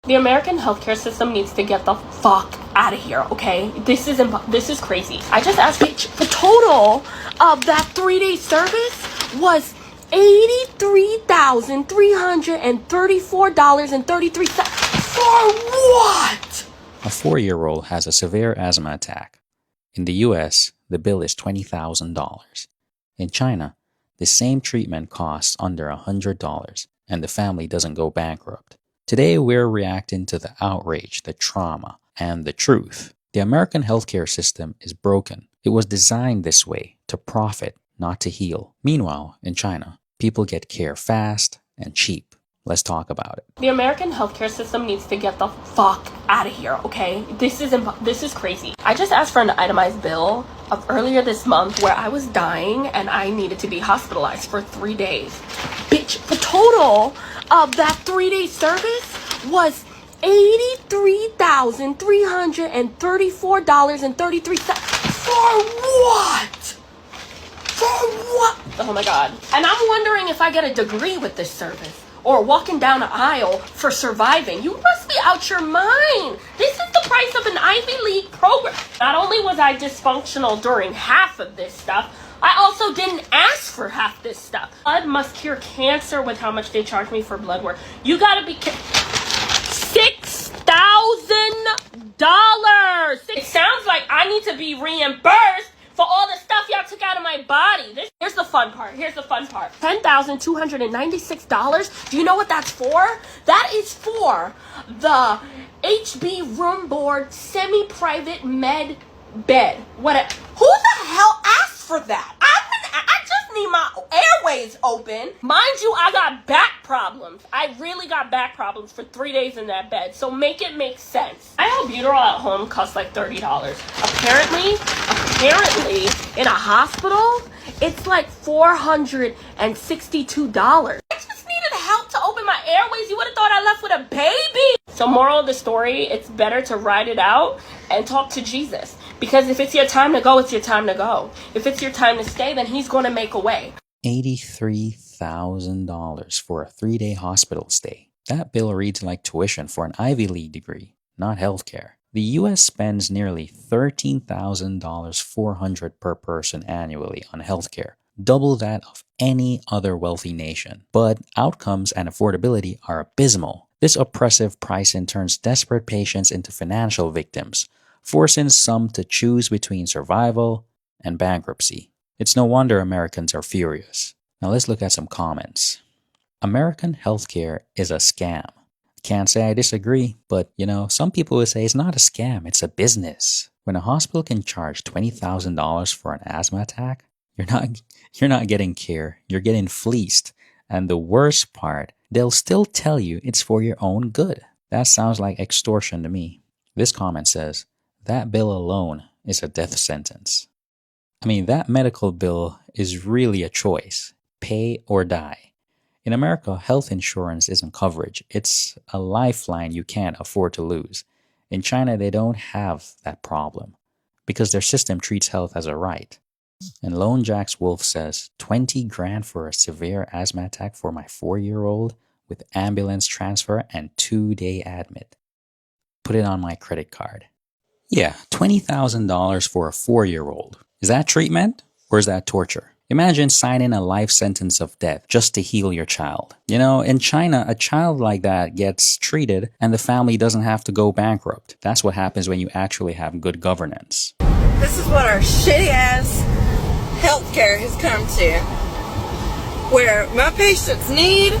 The American healthcare system needs to get the fuck out of here, okay? This is crazy. I just asked the total of that 3-day service was $83,334.33. For what? A 4-year-old has a severe asthma attack. In the US, the bill is $20,000. In China, the same treatment costs under $100, and the family doesn't go bankrupt. Today, we're reacting to the outrage, the trauma, and the truth. The American healthcare system is broken. It was designed this way, to profit, not to heal. Meanwhile, in China, people get care fast and cheap. Let's talk about it. The American healthcare system needs to get the fuck out of here, okay? This is crazy. I just asked for an itemized bill of earlier this month where I was dying and I needed to be hospitalized for 3 days. Bitch, the total of that 3-day service was $83,334.33. For what? For what? Oh my god. And I'm wondering if I get a degree with this service. Or walking down an aisle for surviving. You must be out your mind. This is the price of an Ivy League program. Not only was I dysfunctional during half of this stuff, I also didn't ask for half this stuff. Blood must cure cancer with how much they charge me for blood work. You gotta be $6,000. It sounds like I need to be reimbursed for all the stuff y'all took out of my body. Here's the fun part. $10,296. Do you know what that's for? That is for the HB room board semi-private med bed. Who the hell asked for that? I just need my airways open. Mind you, I got back problems. I really got back problems for 3 days in that bed. So make it make sense. My albuterol at home costs like $30. Apparently, in a hospital, it's like $462. I just needed help to open my airways. You would have thought I left with a baby. So moral of the story, it's better to ride it out and talk to Jesus. Because if it's your time to go, it's your time to go. If it's your time to stay, then he's going to make a way. $83,000 for a 3-day hospital stay. That bill reads like tuition for an Ivy League degree, not healthcare. The US spends nearly $13,400 per person annually on healthcare, double that of any other wealthy nation. But outcomes and affordability are abysmal. This oppressive pricing turns desperate patients into financial victims, forcing some to choose between survival and bankruptcy. It's no wonder Americans are furious. Now let's look at some comments. American healthcare is a scam. Can't say I disagree, but some people would say it's not a scam, it's a business. When a hospital can charge $20,000 for an asthma attack, you're not getting care, you're getting fleeced. And the worst part, they'll still tell you it's for your own good. That sounds like extortion to me. This comment says, that bill alone is a death sentence. I mean, that medical bill is really a choice, pay or die. In America, health insurance isn't coverage. It's a lifeline you can't afford to lose. In China, they don't have that problem because their system treats health as a right. And Lone Jack's Wolf says, 20 grand for a severe asthma attack for my 4-year-old with ambulance transfer and 2-day admit. Put it on my credit card. Yeah, $20,000 for a 4-year-old. Is that treatment or is that torture? Imagine signing a life sentence of death just to heal your child. In China, a child like that gets treated and the family doesn't have to go bankrupt. That's what happens when you actually have good governance. This is what our shitty-ass healthcare has come to. Where my patients need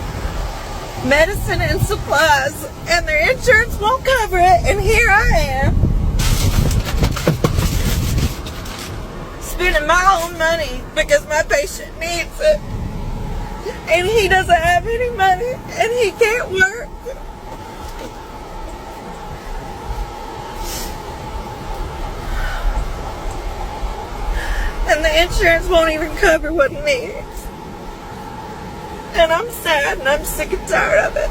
medicine and supplies and their insurance won't cover it, and here I am spending my own money because my patient needs it, and he doesn't have any money and he can't work. And the insurance won't even cover what he needs. And I'm sad and I'm sick and tired of it.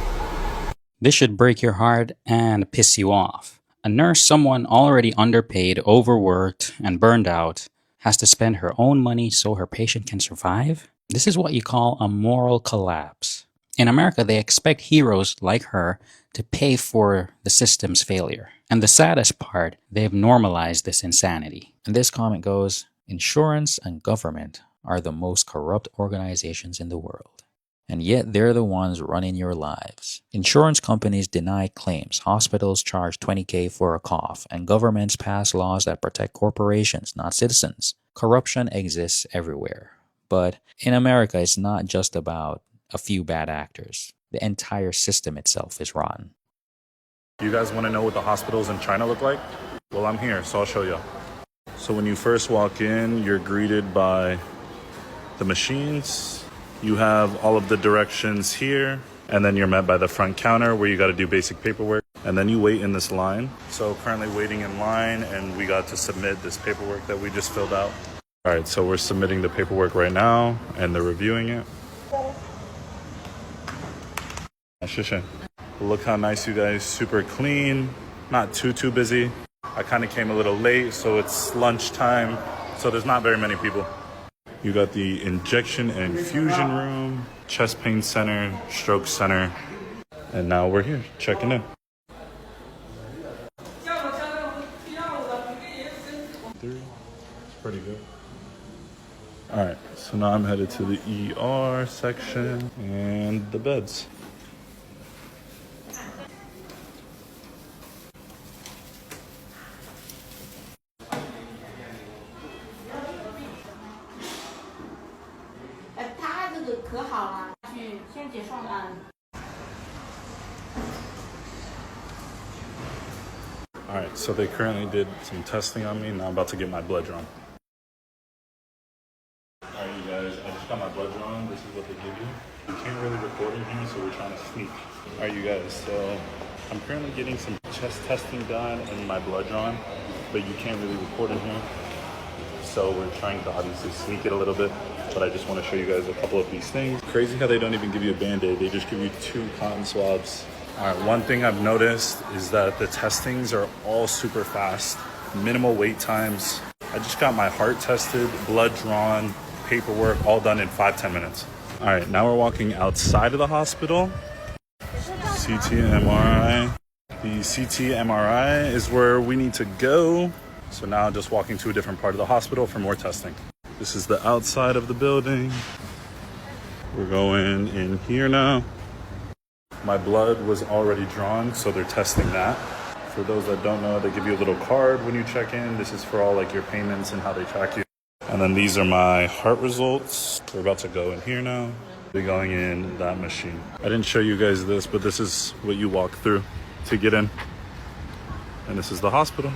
This should break your heart and piss you off. A nurse, someone already underpaid, overworked, and burned out, has to spend her own money so her patient can survive? This is what you call a moral collapse. In America, they expect heroes like her to pay for the system's failure. And the saddest part, they've normalized this insanity. And this comment goes, insurance and government are the most corrupt organizations in the world. And yet they're the ones running your lives. Insurance companies deny claims, hospitals charge $20,000 for a cough, and governments pass laws that protect corporations, not citizens. Corruption exists everywhere. But in America, it's not just about a few bad actors. The entire system itself is rotten. You guys want to know what the hospitals in China look like? Well, I'm here, so I'll show you. So when you first walk in, you're greeted by the machines. You have all of the directions here, and then you're met by the front counter where you got to do basic paperwork. And then you wait in this line. So currently waiting in line, and we got to submit this paperwork that we just filled out. All right, so we're submitting the paperwork right now, and they're reviewing it. Look how nice, you guys. Super clean, not too busy. I kind of came a little late, so it's lunchtime, so there's not very many people. You got the injection and infusion room, chest pain center, stroke center, and now we're here checking in. Pretty good. All right, so now I'm headed to the ER section and the beds. All right, so they currently did some testing on me. Now I'm about to get my blood drawn. All right, you guys, I just got my blood drawn. This is what they give you. You can't really record in here, so we're trying to sneak. All right, you guys, so I'm currently getting some chest testing done and my blood drawn, but you can't really record in here. So we're trying to obviously sneak it a little bit, but I just want to show you guys a couple of these things. Crazy how they don't even give you a Band-Aid. They just give you 2 cotton swabs. All right, one thing I've noticed is that the testings are all super fast, minimal wait times. I just got my heart tested, blood drawn, paperwork, all done in 5-10 minutes. All right, now we're walking outside of the hospital. CT MRI. The CT MRI is where we need to go. So now just walking to a different part of the hospital for more testing. This is the outside of the building. We're going in here now. My blood was already drawn, so they're testing that. For those that don't know, they give you a little card when you check in. This is for all like your payments and how they track you. And then these are my heart results. We're about to go in here now. We're going in that machine. I didn't show you guys this, but this is what you walk through to get in. And this is the hospital.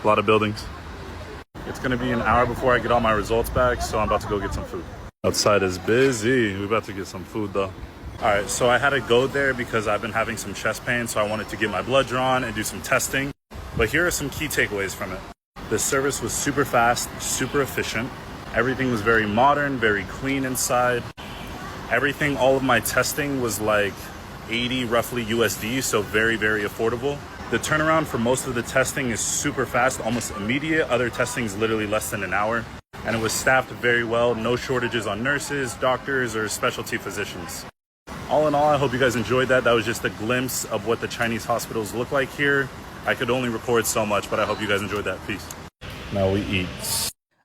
A lot of buildings. It's gonna be an hour before I get all my results back, so I'm about to go get some food. Outside is busy. We're about to get some food though. All right, so I had to go there because I've been having some chest pain, so I wanted to get my blood drawn and do some testing. But here are some key takeaways from it. The service was super fast, super efficient. Everything was very modern, very clean inside. Everything, all of my testing was like 80 roughly USD, so very, very affordable. The turnaround for most of the testing is super fast, almost immediate. Other testing is literally less than an hour. And it was staffed very well. No shortages on nurses, doctors, or specialty physicians. All in all, I hope you guys enjoyed that. That was just a glimpse of what the Chinese hospitals look like here. I could only record so much, but I hope you guys enjoyed that. Peace. Now we eat.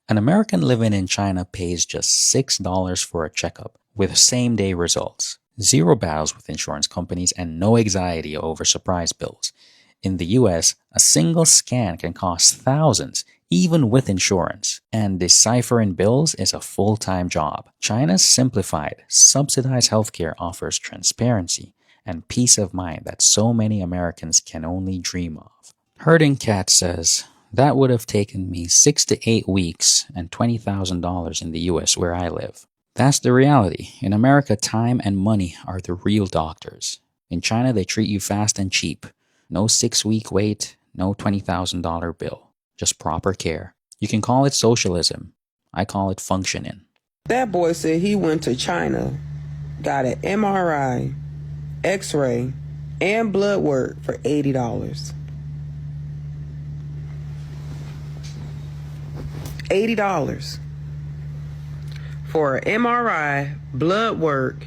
An American living in China pays just $6 for a checkup with same-day results. 0 battles with insurance companies and no anxiety over surprise bills. In the US, a single scan can cost thousands, even with insurance. And deciphering bills is a full-time job. China's simplified, subsidized healthcare offers transparency and peace of mind that so many Americans can only dream of. Herding Cat says, that would have taken me 6 to 8 weeks and $20,000 in the US where I live. That's the reality. In America, time and money are the real doctors. In China, they treat you fast and cheap. No 6-week wait, no $20,000 bill. Just proper care. You can call it socialism. I call it functioning. That boy said he went to China, got an MRI, X-ray, and blood work for $80. $80 for an MRI, blood work,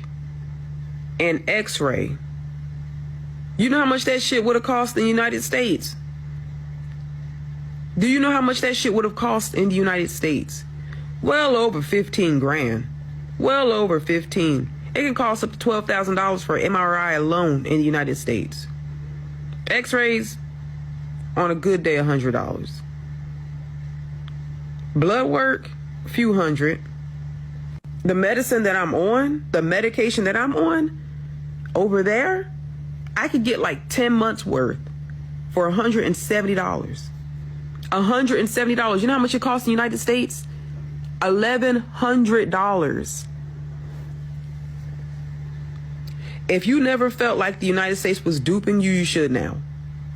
and x-ray. You know how much that shit would have cost in the United States? Do you know how much that shit would have cost in the United States? Well over 15 grand. Well over 15. It can cost up to $12,000 for MRI alone in the United States. X-rays, on a good day, $100. Blood work, a few hundred. The medicine that I'm on, the medication that I'm on, over there, I could get like 10 months worth for $170. $170. You know how much it costs in the United States? $1,100. If you never felt like the United States was duping you, you should now.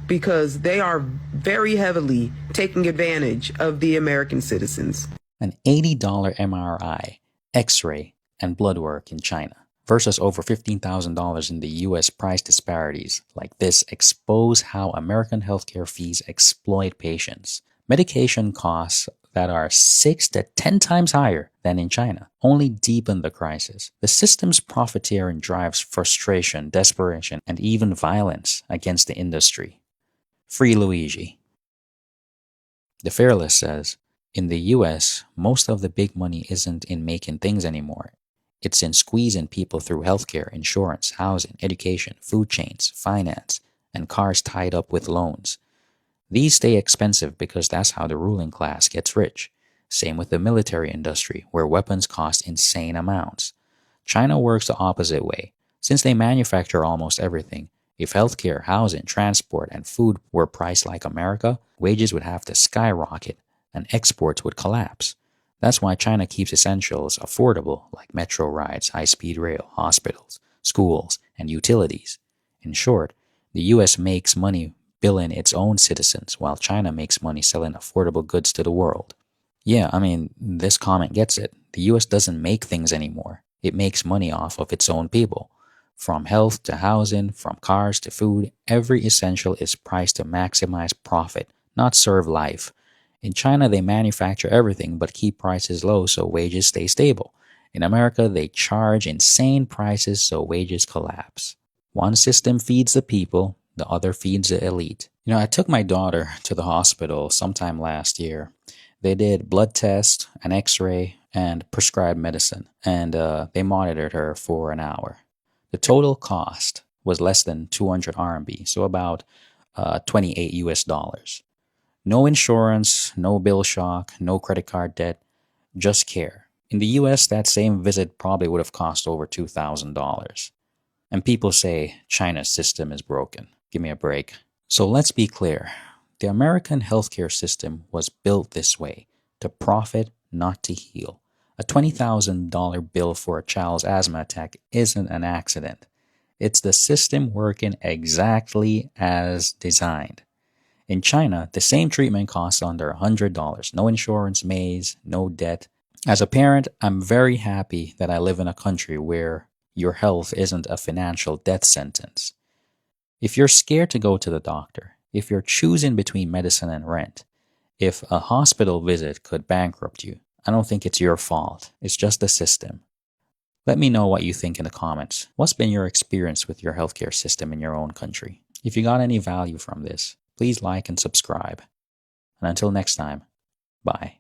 Because they are very heavily taking advantage of the American citizens. An $80 MRI, X-ray, and blood work in China versus over $15,000 in the US price disparities like this expose how American healthcare fees exploit patients. Medication costs that are 6 to 10 times higher than in China only deepen the crisis. The system's profiteering drives frustration, desperation, and even violence against the industry. Free Luigi. The Fearless says, in the US, most of the big money isn't in making things anymore. It's in squeezing people through healthcare, insurance, housing, education, food chains, finance, and cars tied up with loans. These stay expensive because that's how the ruling class gets rich. Same with the military industry, where weapons cost insane amounts. China works the opposite way. Since they manufacture almost everything, if healthcare, housing, transport, and food were priced like America, wages would have to skyrocket and exports would collapse. That's why China keeps essentials affordable like metro rides, high-speed rail, hospitals, schools, and utilities. In short, the US makes money billing its own citizens while China makes money selling affordable goods to the world. Yeah, I mean, this comment gets it. The US doesn't make things anymore. It makes money off of its own people. From health to housing, from cars to food, every essential is priced to maximize profit, not serve life. In China, they manufacture everything but keep prices low so wages stay stable. In America, they charge insane prices so wages collapse. One system feeds the people, the other feeds the elite. You know, I took my daughter to the hospital sometime last year. They did blood test, an x-ray, and prescribed medicine, and they monitored her for an hour. The total cost was less than 200 RMB, so about 28 US dollars. No insurance, no bill shock, no credit card debt, just care. In the US, that same visit probably would have cost over $2,000. And people say China's system is broken. Give me a break. So let's be clear. The American healthcare system was built this way, to profit, not to heal. A $20,000 bill for a child's asthma attack isn't an accident. It's the system working exactly as designed. In China, the same treatment costs under $100. No insurance maze, no debt. As a parent, I'm very happy that I live in a country where your health isn't a financial death sentence. If you're scared to go to the doctor, if you're choosing between medicine and rent, if a hospital visit could bankrupt you, I don't think it's your fault. It's just the system. Let me know what you think in the comments. What's been your experience with your healthcare system in your own country? If you got any value from this, please like and subscribe. And until next time, bye.